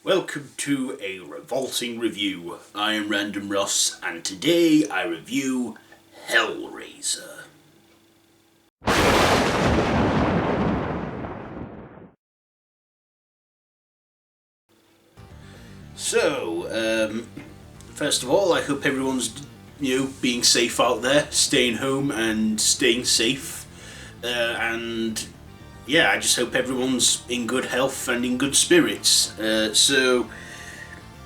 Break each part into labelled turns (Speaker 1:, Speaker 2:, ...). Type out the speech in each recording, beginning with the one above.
Speaker 1: Welcome to a Revolting review. I am Random Ross, and today I review Hellraiser. So, first of all, I hope everyone's being safe out there, staying home and staying safe, and yeah, I just hope everyone's in good health and in good spirits. So,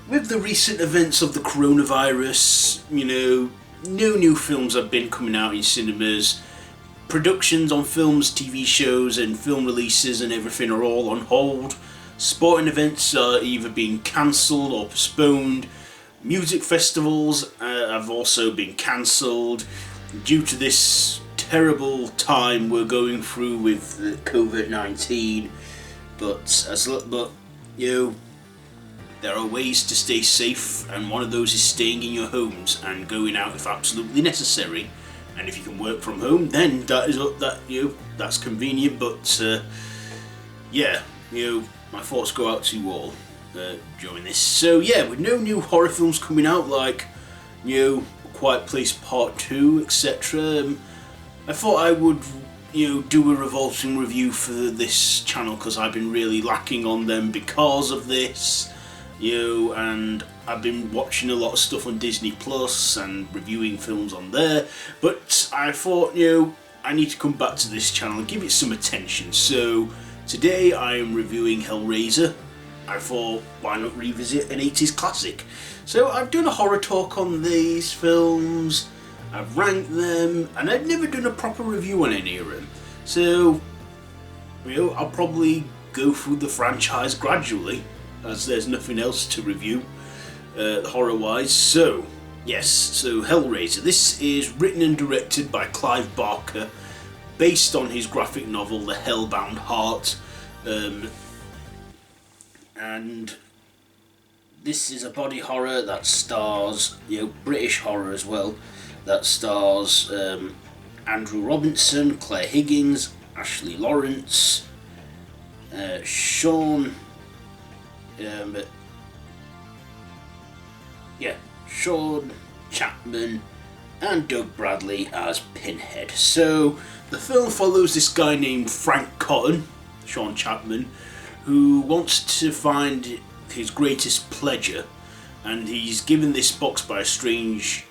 Speaker 1: with the recent events of the coronavirus, no new films have been coming out in cinemas. Productions on films, TV shows, and film releases and everything are all on hold. Sporting events are either being cancelled or postponed. Music festivals have also been cancelled due to this terrible time we're going through with COVID-19. But there are ways to stay safe, and one of those is staying in your homes and going out if absolutely necessary. And if you can work from home, then that's convenient. But my thoughts go out to you all during this. So yeah, with no new horror films coming out like Quiet Place Part 2, etc. I thought I would do a Revolting review for this channel because I've been really lacking on them because of this. And I've been watching a lot of stuff on Disney Plus and reviewing films on there, but I thought, I need to come back to this channel and give it some attention. So today I am reviewing Hellraiser. I thought, why not revisit an 80s classic? So I've done a horror talk on these films, I've ranked them, and I've never done a proper review on any of them. So, I'll probably go through the franchise gradually, as there's nothing else to review horror-wise. So, yes, so Hellraiser. This is written and directed by Clive Barker, based on his graphic novel, The Hellbound Heart. And this is a body horror that stars, British horror as well, that stars Andrew Robinson, Claire Higgins, Ashley Lawrence, Sean Chapman, and Doug Bradley as Pinhead. So the film follows this guy named Frank Cotton, Sean Chapman, who wants to find his greatest pleasure, and he's given this box by a strange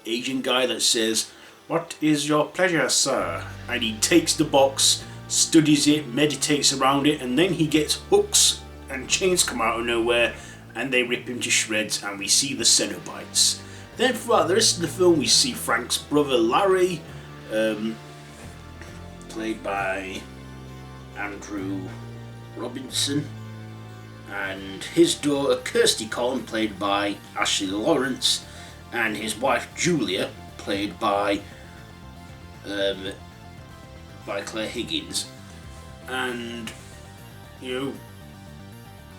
Speaker 1: Asian guy that says, "What is your pleasure, sir?" And he takes the box, studies it, meditates around it, and then he gets hooks and chains come out of nowhere and they rip him to shreds, and we see the Cenobites. Then throughout the rest of the film we see Frank's brother Larry, played by Andrew Robinson, and his daughter Kirsty Cotton, played by Ashley Lawrence, and his wife Julia, played by Claire Higgins. And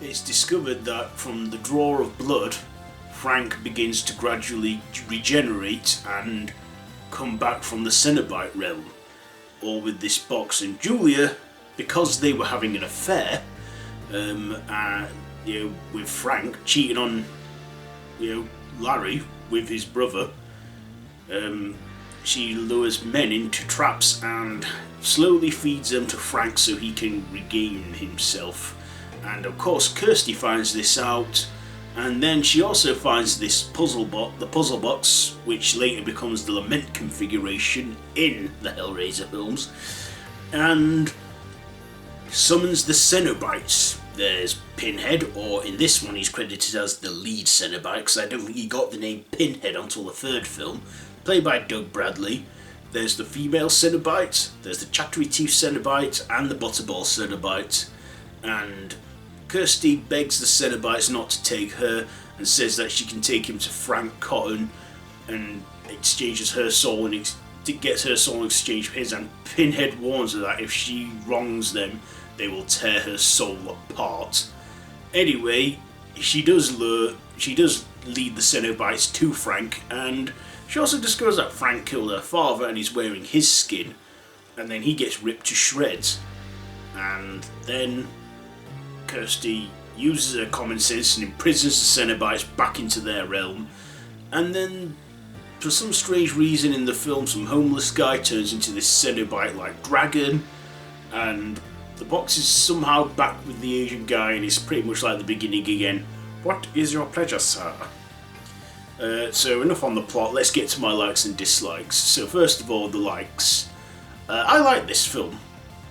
Speaker 1: it's discovered that from the draw of blood, Frank begins to gradually regenerate and come back from the Cenobite realm, all with this box. And Julia, because they were having an affair, with Frank cheating on, Larry with his brother, she lures men into traps and slowly feeds them to Frank so he can regain himself. And of course Kirsty finds this out, and then she also finds this the puzzle box, which later becomes the Lament configuration in the Hellraiser films, and summons the Cenobites. There's Pinhead, or in this one he's credited as the lead Cenobite, because I don't think he got the name Pinhead until the third film, played by Doug Bradley. There's the female Cenobite, there's the chattery teeth Cenobite, and the butterball Cenobite. And Kirsty begs the Cenobites not to take her and says that she can take him to Frank Cotton and exchanges her soul, and gets her soul in exchange for his. And Pinhead warns her that if she wrongs them, they will tear her soul apart. Anyway, she does lead the Cenobites to Frank, and she also discovers that Frank killed her father and he's wearing his skin, and then he gets ripped to shreds. And then Kirsty, uses her common sense and imprisons the Cenobites back into their realm. And then, for some strange reason in the film, some homeless guy turns into this Cenobite-like dragon, and the box is somehow back with the Asian guy, and it's pretty much like the beginning again. What is your pleasure, sir? So enough on the plot, let's get to my likes and dislikes. So first of all, the likes. I like this film.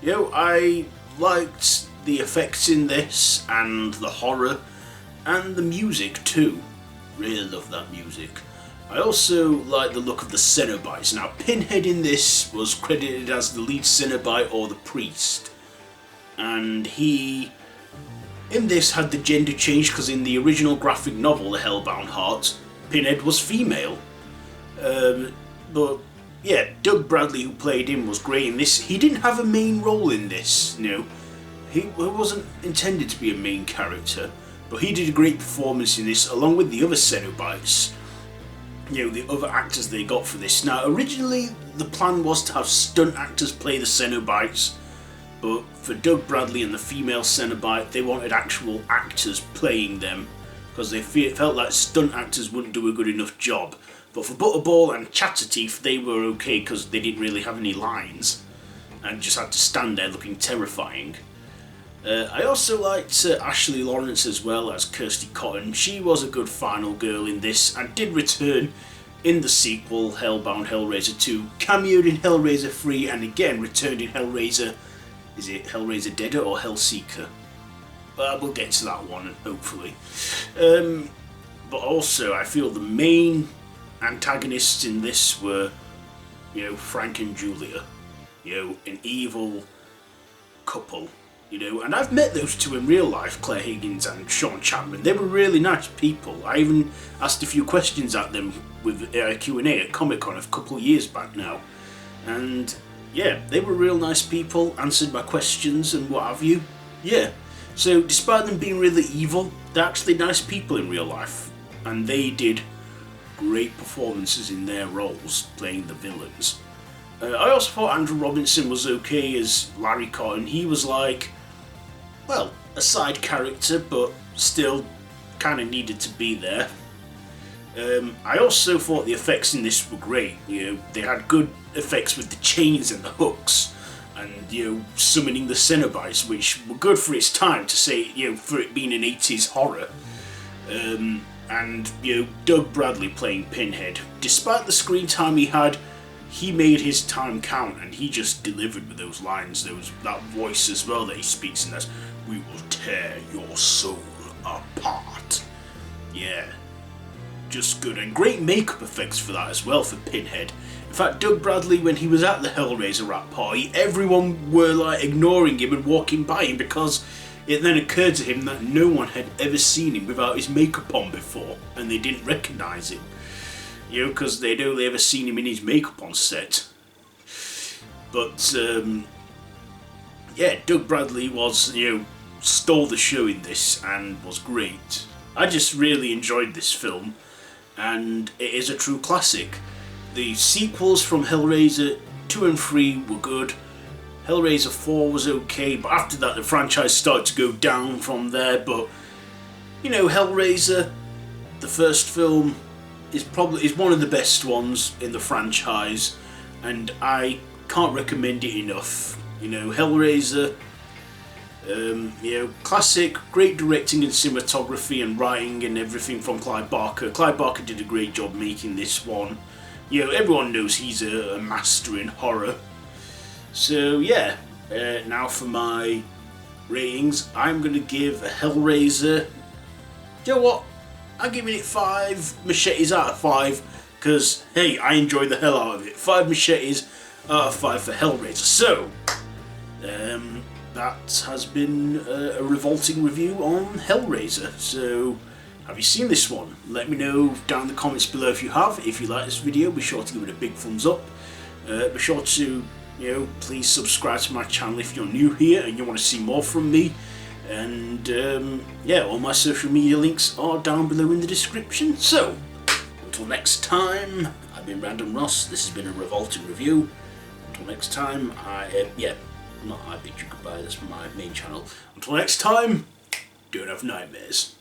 Speaker 1: You know, I liked the effects in this, and the horror, and the music too. Really love that music. I also like the look of the Cenobites. Now, Pinhead in this was credited as the lead Cenobite or the priest. And he, in this, had the gender change because in the original graphic novel, The Hellbound Heart, Pinhead was female. But yeah, Doug Bradley, who played him, was great in this. He didn't have a main role in this, you know. He wasn't intended to be a main character, but he did a great performance in this, along with the other Cenobites. You know, the other actors they got for this. Now, originally, the plan was to have stunt actors play the Cenobites, but for Doug Bradley and the female Cenobite, they wanted actual actors playing them, because they felt like stunt actors wouldn't do a good enough job. But for Butterball and Chatterteeth, they were okay because they didn't really have any lines and just had to stand there looking terrifying. I also liked Ashley Lawrence as well as Kirsty Cotton. She was a good final girl in this and did return in the sequel, Hellbound Hellraiser 2, cameoed in Hellraiser 3 and again returned in Hellraiser, is it Hellraiser Deader or Hellseeker? We'll get to that one, hopefully. But also, I feel the main antagonists in this were, you know, Frank and Julia. You know, an evil couple. You know, and I've met those two in real life, Claire Higgins and Sean Chapman. They were really nice people. I even asked a few questions at them with Q&A at Comic-Con a couple of years back now. And yeah, they were real nice people, answered my questions and what have you. Yeah. So, despite them being really evil, they're actually nice people in real life, and they did great performances in their roles, playing the villains. I also thought Andrew Robinson was okay as Larry Cotton. He was like, well, a side character, but still kind of needed to be there. I also thought the effects in this were great. You know, they had good effects with the chains and the hooks, and, you know, summoning the Cenobites, which were good for its time, to say, you know, for it being an 80s horror. And, you know, Doug Bradley playing Pinhead. Despite the screen time he had, he made his time count, and he just delivered with those lines, that voice as well that he speaks in. That's, "We will tear your soul apart." Yeah, just good, and great makeup effects for that as well for Pinhead. In fact, Doug Bradley, when he was at the Hellraiser rap party, everyone were like ignoring him and walking by him because it then occurred to him that no one had ever seen him without his makeup on before, and they didn't recognise him. You know, because they'd only ever seen him in his makeup on set. But, yeah, Doug Bradley was, you know, stole the show in this and was great. I just really enjoyed this film, and it is a true classic. The sequels from Hellraiser 2 and 3 were good. Hellraiser 4 was okay, but after that the franchise started to go down from there. But, you know, Hellraiser, the first film, is one of the best ones in the franchise, and I can't recommend it enough. You know, Hellraiser, you know, classic, great directing and cinematography and writing and everything from Clive Barker. Clive Barker did a great job making this one. You know, everyone knows he's a master in horror. So yeah, now for my ratings, I'm going to give Hellraiser, you know what, I'm giving it 5 machetes out of 5, because hey, I enjoyed the hell out of it. 5 machetes out of 5 for Hellraiser. So, that has been a revolting review on Hellraiser. So, have you seen this one? Let me know down in the comments below if you have. If you like this video, be sure to give it a big thumbs up. Be sure to, you know, please subscribe to my channel if you're new here and you want to see more from me. And yeah, all my social media links are down below in the description. So, until next time, I've been Random Ross. This has been a revolting review. Until next time, I bid you goodbye. That's my main channel. Until next time, don't have nightmares.